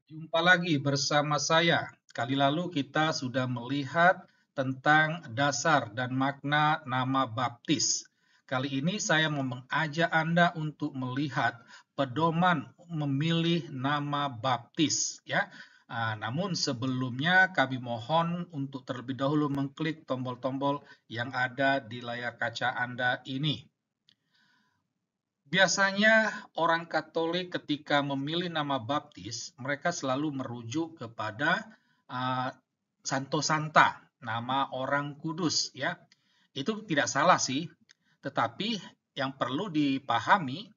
Jumpa lagi bersama saya. Kali lalu kita sudah melihat tentang dasar dan makna nama baptis. Kali ini saya mau mengajak Anda untuk melihat pedoman memilih nama baptis, ya. Namun sebelumnya kami mohon untuk terlebih dahulu mengklik tombol-tombol yang ada di layar kaca Anda ini. Biasanya orang Katolik ketika memilih nama baptis, mereka selalu merujuk kepada uh, Santo Santa, nama orang kudus, ya. Itu tidak salah sih, tetapi yang perlu dipahami,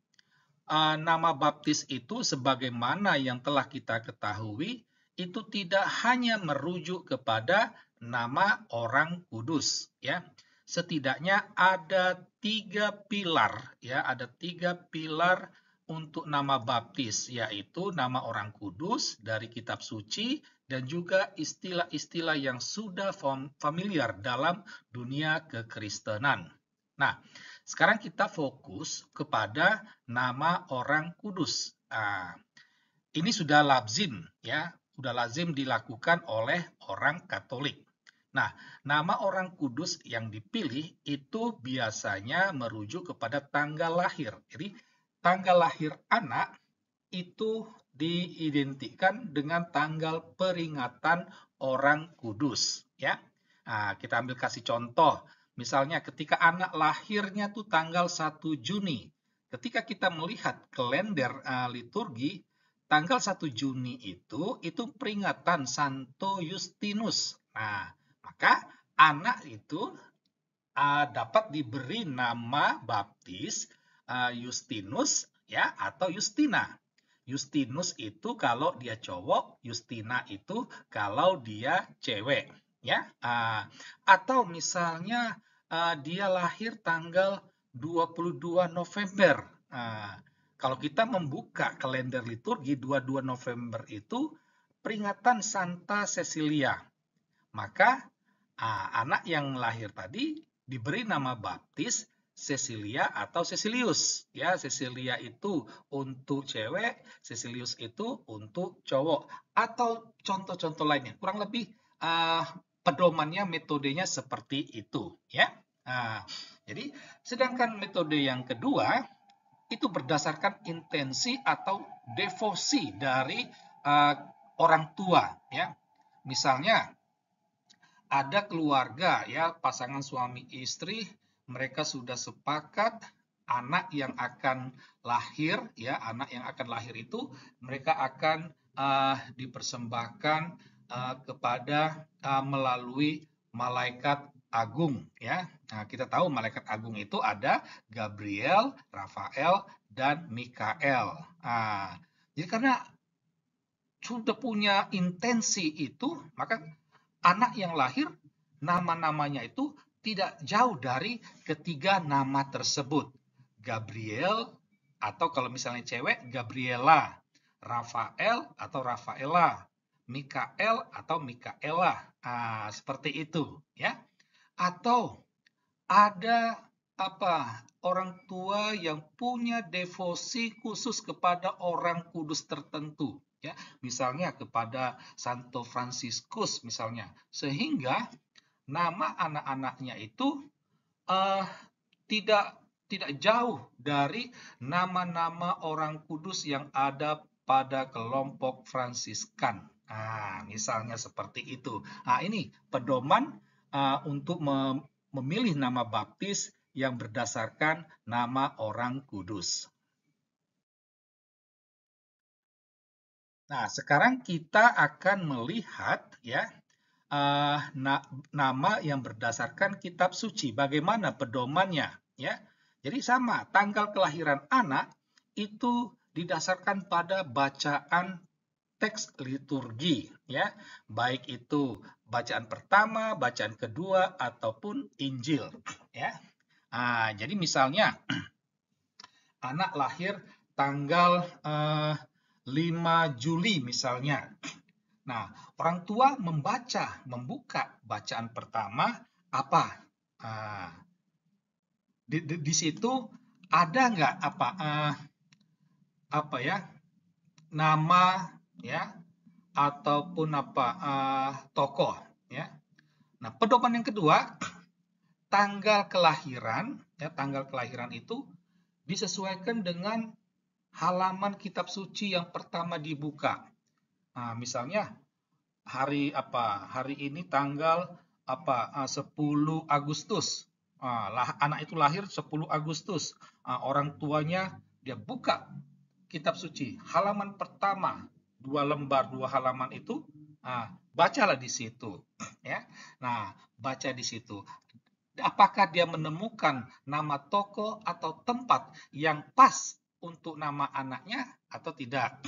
nama baptis itu sebagaimana yang telah kita ketahui, itu tidak hanya merujuk kepada nama orang kudus, ya. Setidaknya ada tiga pilar, ya, ada tiga pilar untuk nama baptis, yaitu nama orang kudus dari kitab suci dan juga istilah-istilah yang sudah familiar dalam dunia kekristenan. Nah, sekarang kita fokus kepada nama orang kudus. Ini sudah lazim, ya, sudah lazim dilakukan oleh orang Katolik. Nah, nama orang kudus yang dipilih itu biasanya merujuk kepada tanggal lahir. Jadi, tanggal lahir anak itu diidentikan dengan tanggal peringatan orang kudus, ya. Nah, kita ambil kasih contoh. Misalnya ketika anak lahirnya tuh tanggal 1 Juni. Ketika kita melihat kalender liturgi, tanggal 1 Juni itu peringatan Santo Justinus. Nah, maka anak itu dapat diberi nama baptis Justinus, ya, atau Justina. Justinus itu kalau dia cowok, Justina itu kalau dia cewek, ya. Atau misalnya dia lahir tanggal 22 November. Kalau kita membuka kalender liturgi 22 November itu peringatan Santa Cecilia. Maka anak yang lahir tadi diberi nama baptis Cecilia atau Cecilius. Ya, Cecilia itu untuk cewek, Cecilius itu untuk cowok. Atau contoh-contoh lainnya. Kurang lebih pedomannya, metodenya seperti itu. Ya. Jadi, sedangkan metode yang kedua itu berdasarkan intensi atau devosi dari orang tua. Ya. Misalnya, ada keluarga, ya, pasangan suami istri, mereka sudah sepakat anak yang akan lahir, ya, anak yang akan lahir itu mereka akan dipersembahkan kepada melalui malaikat agung, ya. Nah, kita tahu malaikat agung itu ada Gabriel, Rafael, dan Mikael. Jadi karena sudah punya intensi itu, maka anak yang lahir, nama-namanya itu tidak jauh dari ketiga nama tersebut. Gabriel, atau kalau misalnya cewek, Gabriela. Rafael atau Rafaela. Mikael atau Mikaela. Seperti itu, ya. Atau ada orang tua yang punya devosi khusus kepada orang kudus tertentu, ya, misalnya kepada Santo Fransiskus misalnya, sehingga nama anak-anaknya itu uh, tidak tidak jauh dari nama-nama orang kudus yang ada pada kelompok Fransiskan. Misalnya seperti itu. Ini pedoman untuk memilih nama baptis yang berdasarkan nama orang kudus. Nah, sekarang kita akan melihat, ya, nama yang berdasarkan kitab suci. Bagaimana pedomannya, ya? Jadi sama, tanggal kelahiran anak itu didasarkan pada bacaan teks liturgi, ya. Baik itu bacaan pertama, bacaan kedua ataupun Injil, ya. Jadi misalnya anak lahir tanggal 5 Juli misalnya. Nah, orang tua membuka bacaan pertama apa? Di situ ada nggak nama, ya, ataupun tokoh, ya. Nah, pedoman yang kedua, tanggal kelahiran, ya, tanggal kelahiran itu disesuaikan dengan halaman kitab suci yang pertama dibuka. Nah, misalnya hari ini tanggal 10 Agustus. Anak itu lahir 10 Agustus. Orang tuanya dia buka kitab suci, halaman pertama, 2 lembar, 2 halaman itu, bacalah di situ, ya. Nah, baca di situ. Apakah dia menemukan nama toko atau tempat yang pas untuk nama anaknya atau tidak?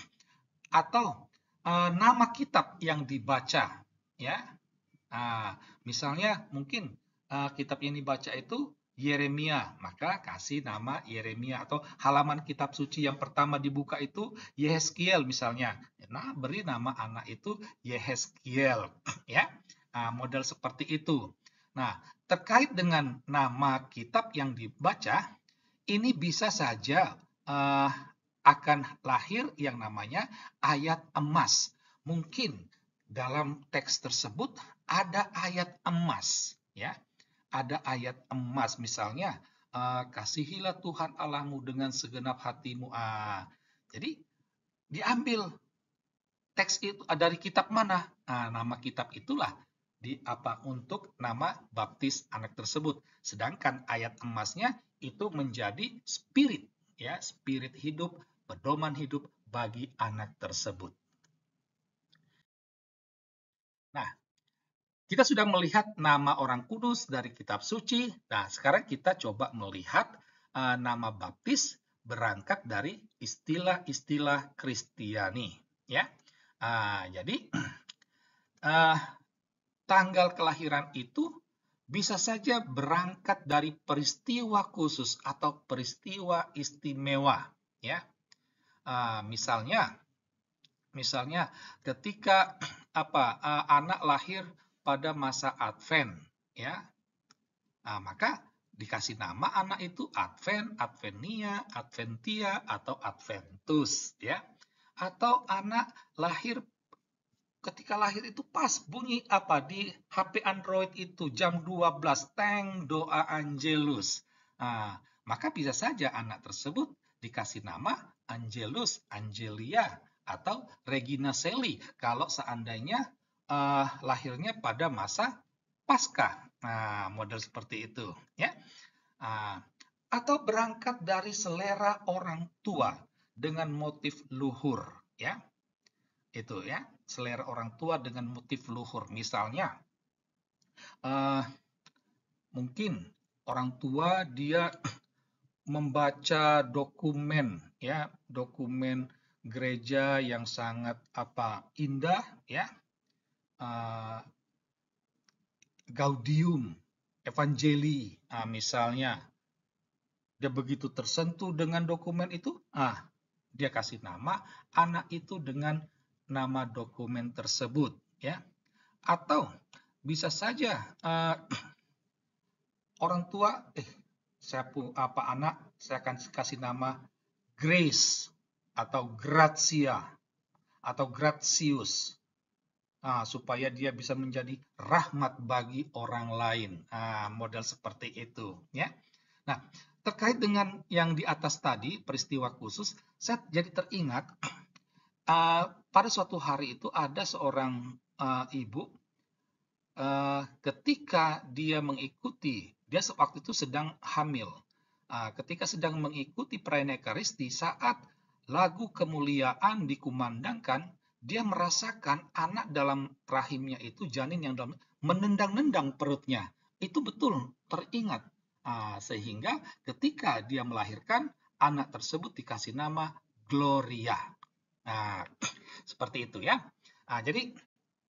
Atau nama kitab yang dibaca, ya. Misalnya mungkin kitab yang dibaca itu Yeremia, maka kasih nama Yeremia, atau halaman kitab suci yang pertama dibuka itu Yehezkiel misalnya. Nah, beri nama anak itu Yehezkiel, ya. Model seperti itu. Nah, terkait dengan nama kitab yang dibaca, ini bisa saja akan lahir yang namanya ayat emas. Mungkin dalam teks tersebut ada ayat emas, ya. Ada ayat emas, misalnya kasihilah Tuhan Allahmu dengan segenap hatimu. Jadi diambil teks itu dari kitab mana? Nama kitab itulah untuk nama baptis anak tersebut. Sedangkan ayat emasnya itu menjadi spirit, ya, spirit hidup, pedoman hidup bagi anak tersebut. Nah, kita sudah melihat nama orang kudus dari kitab suci. Nah, sekarang kita coba melihat nama baptis berangkat dari istilah-istilah Kristiani, ya. Jadi tanggal kelahiran itu bisa saja berangkat dari peristiwa khusus atau peristiwa istimewa, ya. Misalnya ketika anak lahir pada masa Advent, ya. Maka dikasih nama anak itu Advent, Advenia, Adventia, atau Adventus, ya. Atau anak lahir, ketika lahir itu pas bunyi di HP Android itu jam 12, teng doa Angelus. Maka bisa saja anak tersebut dikasih nama Angelus, Angelia, atau Regina Seli kalau seandainya lahirnya pada masa Paskah. Model seperti itu, ya. Atau berangkat dari selera orang tua dengan motif luhur, ya. Itu, ya, selera orang tua dengan motif luhur. Misalnya mungkin orang tua dia membaca dokumen, ya, dokumen gereja yang sangat indah, ya. Gaudium Evangelii, misalnya dia begitu tersentuh dengan dokumen itu, dia kasih nama anak itu dengan nama dokumen tersebut, ya. Atau bisa saja orang tua saya akan kasih nama Grace atau Gracia atau Gratius, supaya dia bisa menjadi rahmat bagi orang lain. Model seperti itu, ya. Nah, terkait dengan yang di atas tadi, peristiwa khusus, saya jadi teringat pada suatu hari itu ada seorang ibu, ketika dia waktu itu sedang hamil. Ketika sedang mengikuti perayaan Ekaristi, saat lagu kemuliaan dikumandangkan, dia merasakan anak dalam rahimnya itu, janin yang dalam, menendang-nendang perutnya. Itu betul teringat. Sehingga ketika dia melahirkan, anak tersebut dikasih nama Gloria. Seperti itu, ya. Jadi